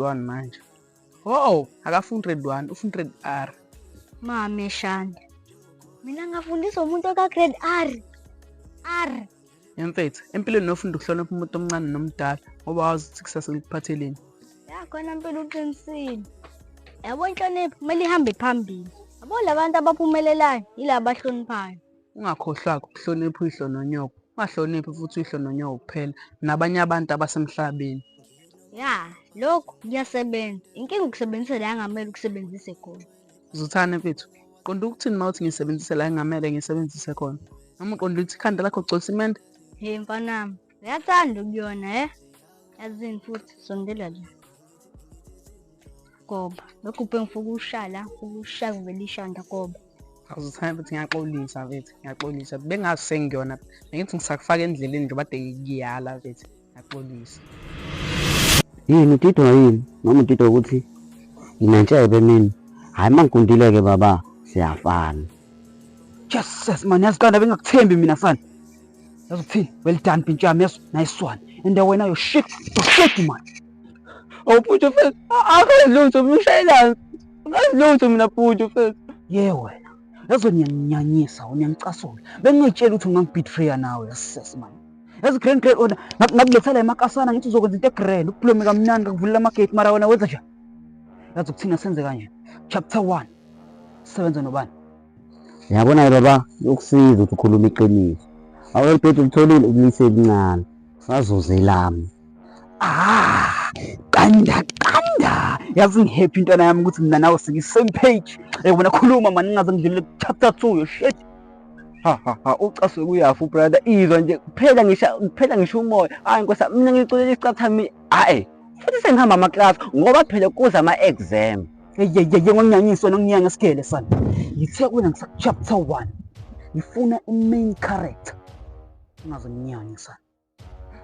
1 manje. Oh, akafundi grade 1, ufunda grade R. Mama Shanda. Mina ngafundiswa umuntu oka grade R. Yemfethu, empilweni nofunda ukuhlonipha umuntu omncane nomdala ngoba wazi ukuthi kusasa likuphatheleni. Ya khona impela uqinisile. Yabo inhlonipho kumele ihambe phambili. Yabo labantu abaphumelelayo yilabo abahloniphayo. Ungakhohlwa ukuhlonipha uyihlononyoko. Ungahloniphi futhi uyihlononyoko kuphela nabanye abantu abasemhlabeni. Ya, lokho kuyasebenza. Inkinga ukusebenzisa la engamele ukusebenzise khona. Uzuthane mfethu. Qonda ukuthini mawuthi ngisebenzise la engamele ngisebenzise khona. Noma uqonda ukuthi ikhanda lakho ugcolisa imende? Hey mfanami, uyathanda ukuyona yazini futhi sondela la. Goba, lokho bengifuna ukushala, ukushaya vele ishanda goba. Awuzuthane futhi ngiyaxolisa mfethu, ngiyaxolisa. Bengazi sengiyona. Bengithi ngisakufaka endleleni nje bade ngiyala mfethu. Ngiyaxolisa. Yini utitwa yini? Noma utitwa ukuthi nginantshebe mina. Hayi mangikundile-ke baba, siyafana. Jesus man, yaziqanda bengakuthembi mina sana. Yazi ukuthini? Well done Bintshami, yazi nice one. And wena yo shit man. Awuphuthu mfethu. Akazilutho umshayelana. Akazilutho mina phuthu mfethu. Wena. Yazi niyanyanyisa, uniyangicasula. Bengingitshela ukuthi ungangibetray nawe, yes man. Yazi grand order, ngakulethela emakasana ngithi uzokwenza into egrand, ukuphulome kamnandi ngikuvulela amagate mara wena wenza njani? Yazi ukuthina senze kanje. Chapter 1. Sebenza nobani? Yabona baba, yokusiza ukuthi ukhuluma iqiniso. Aweliphethe ulitholile ulise elincane. Sazozelami. Kanda. Yazi ngihappy intwana yami ukuthi mina nawe same page. Wena khuluma man ningaze ngidlule chapter 2 yo shit. Ucaswe kuyafu brother. Izwa nje kuphela ngisho umoya. Hayi nkosi mina ngiculela isicatha mi. Hayi. Futhi sengihamba ama class ngoba phela kuza ama exam. Ngonginyanyiswa nonginyanga esigele sana. Ngithe kuwena ngisa chapter 1. Ngifuna i-main character. Ungaze nginyanye sana.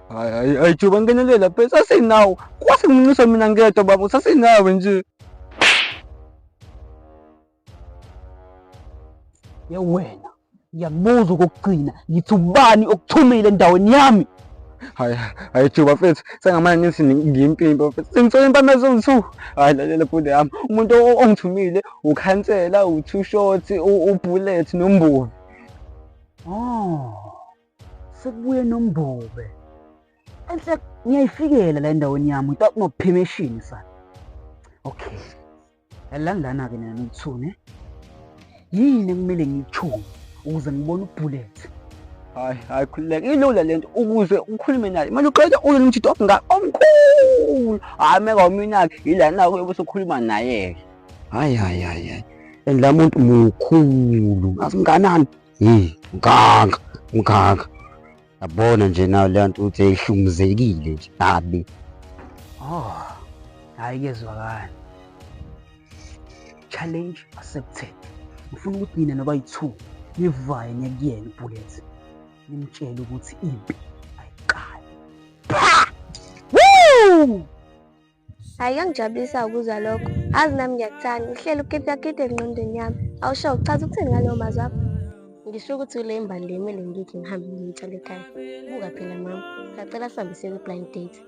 Hayi juba ngenelela phela sasenawo. Kwase ngiminisa mina ngedwa baba sasenawe nje. Wena. Ngiyakubuza ukugcina ngithi ubani okuthumile endaweni yami. Hayi juba mfethu sengamanje ngithi ngiyimpimpa mfethu sengithola impama ezo2. Hayi lalela bhuti yami umuntu ongithumile ukhansela u2 shots ubullet nombuvi. Sekubuye nombuve. Enhle ngiyayifikela la endaweni yami without no permission sana. Okay. Yalandana ke nina no2 ne. Yini kumele ngiyichume ukuze ngibone ubullet? Hayi khulileka ilula lento ukuze ukhulume naye manje uqeda uye ngithithi okunga omkhulu hayi meka mina ke ilana ke bese ukhuluma naye. Hayi. Endla umuntu mukhulu. Asinganani? Nganga. Yabona nje nawe le nto uthi ehlumuzekile nje nabi. Hayi kezwakala. Challenge accepted. Ngifuna ukuthi mina noba yi2 nivaye ngekuyena ubullet. Nimtshela ukuthi impi ayiqali. Woo! Hayi ngijabulisa ukuzwa lokho. Azi nami ngiyakuthanda. Uhlelo ukipyakide engqondweni yami. Awusho uchaza ukuthini ngalowo mazwi akho? Ngisho ukuthi le mbali lemele ngithi ngihambe ngiyitshale ekhaya. Buka phela mama. Ngicela sihambise ku-blind date.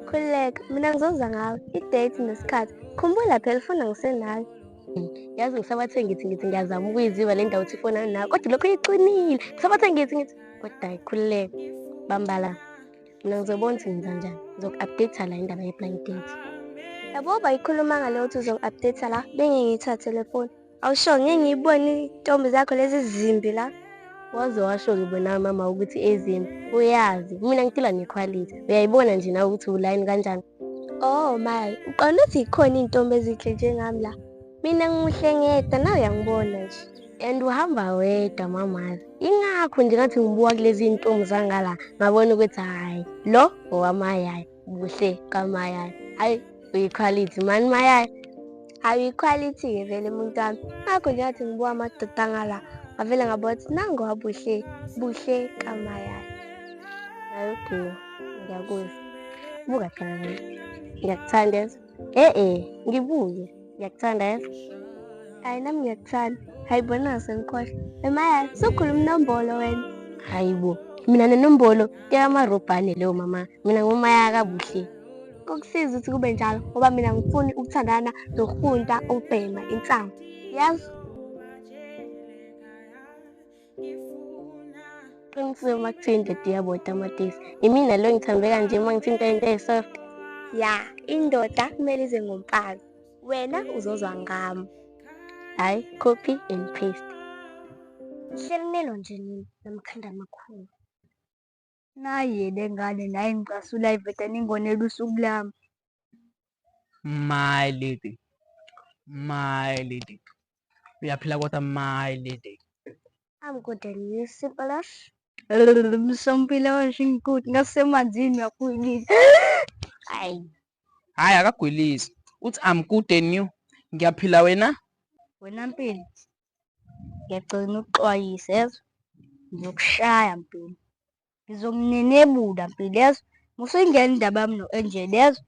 Khulileka, mina ngizoza ngawe. I-date nesikhathi. Khumbula phela ufuna ngisenayo. Yazi ngisabathe ngithi ngiyazama ukuyiziva le ndawo uthi ifona nayo. Kodwa lokho iqinile. Ngisabathe ngithi kodwa ayikhululeke. Bambala. Mina ngizobona ukuthi ngenza njani. Ngizoku-update la indaba ye-blind date. Yabo bayikhuluma ngale ukuthi uzoku-update la bengingithathe telefoni. Awusho ngeke ngiyibone intombi zakho lezi zimbi la. Waze washo ngibona mama ukuthi ezimbi. Uyazi mina ngitila nequality. Uyayibona nje na ukuthi uline kanjani. Oh my, uqonda ukuthi ikhona intombi ezihle njengami la. Mina ngimuhle ngedwa nawe uyangibona nje. And uhamba wedwa mamazi. Ingakho nje ngathi ngibuka kulezi intombi zangala ngabona ukuthi hayi lo owamayayi buhle kamayayi. Hayi uyiquality man mayayi. Hayi equality ke vele umuntu wami. Ngakho nje ngathi ngibuka amadoda ngala. Ngavela ngabona ukuthi nango buhle kamayayi. Hayi ngiyakuzwa. Buka phela ngiyakuthanda. Ngibuke. Ngiyakuthanda. Hayi nami ngiyakuthanda. Hayibona sengikhohle. Emaya sokhuluma inombolo wena. Hayibo. Mina nenombolo ke amarobhane leyo mama. Mina ngumaya kabuhle. kokusiza ukuthi kube njalo ngoba mina ngifuni ukuthandana nokurhunta ukubhema insangu. Yazi? Qinisile uma kuthiwa indoda iyabo tamatisi. Yimina lo ngithambeka kanje uma ngithinta into eyi-soft. Ya, indoda kumele ize ngomfazi. Wena uzozwa ngami. Hhayi, copy and paste. Hlelinelo nje nini namakhanda amakhulu. Naye le ngane naye ngicasula iveta ningonela usuku lami. My lady. Uyaphila kodwa my lady. I'm good and you, simple as. Msompile washo ingikude ngasemanzini uyakhulisa. Hayi. Hhayi akagwilisi. Uthi I'm good and you. Ngiyaphila wena? Wena Mpilo, ngiyagcina ukuxwayisa yezwa. Ngizokushaya Mpilo. Ngizokunenebula Mpilo yezwa. Musuyingena indaba yami no-Angel yezwa.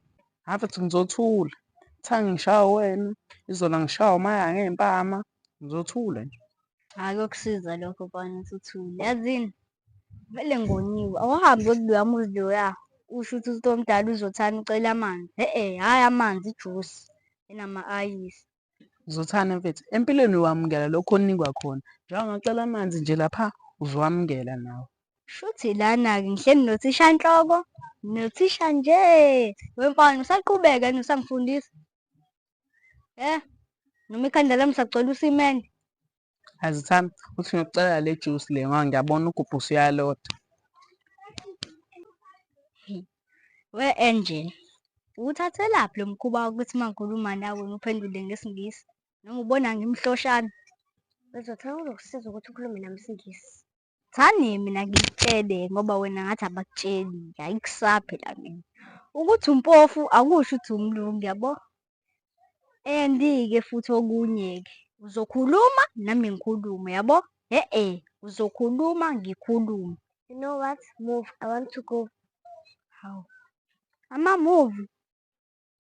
Hhayi futhi ngizothula. Thanga ngishaya wena. Izona ngishaya umaya ngey'mpama. Ngizothula nje. Hhayi kokusiza lokho bani uthule. Yazini, vele ngoniwe. Awuhambe kuloya muzi loya. Usho ukuthi umuntu omdala uzothanda ucela amanzi. Hhayi amanzi, ijusi enama-ayisi. Ngizothana mfethu. Empilweni wamukela lokho onikwa khona. Njengoba ngacela amanzi nje lapha uzowamukela nawe. Shuthi lana-ke ngihleli nothishanhloko, nothisha nje. Wemfana usaqhubeka yini usangifundisa? Noma ikhanda lami sagcwala usimende? Azithami uthi ngiyokucelela le juice le ngoba ngiyabona ugubhu usuyaloda. We-Angel, uthathelaphi lo mkhuba wokuthi uma ngikhuluma nawe ngiphendule ngesingisi? Noma ubona ngimhloshana? Bezothanda ukukusiza ukuthi ukhulume nami isingisi. Thani mina ngikutshele ngoba wena ngathi abakutsheli, ayikusaphe la mina. Ukuthi umpofu akusho ukuthi umlungu yabo. And-ke futhi okunye-ke uzokhuluma nami ngikhulume yabo. Uzokhuluma ngikhulume. You know what? Move. I want to go. Hawu. Ama-movie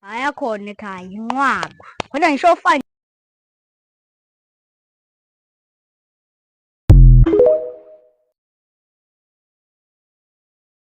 ayakhona ekhaya, inqwaba. Khona ngisho ofana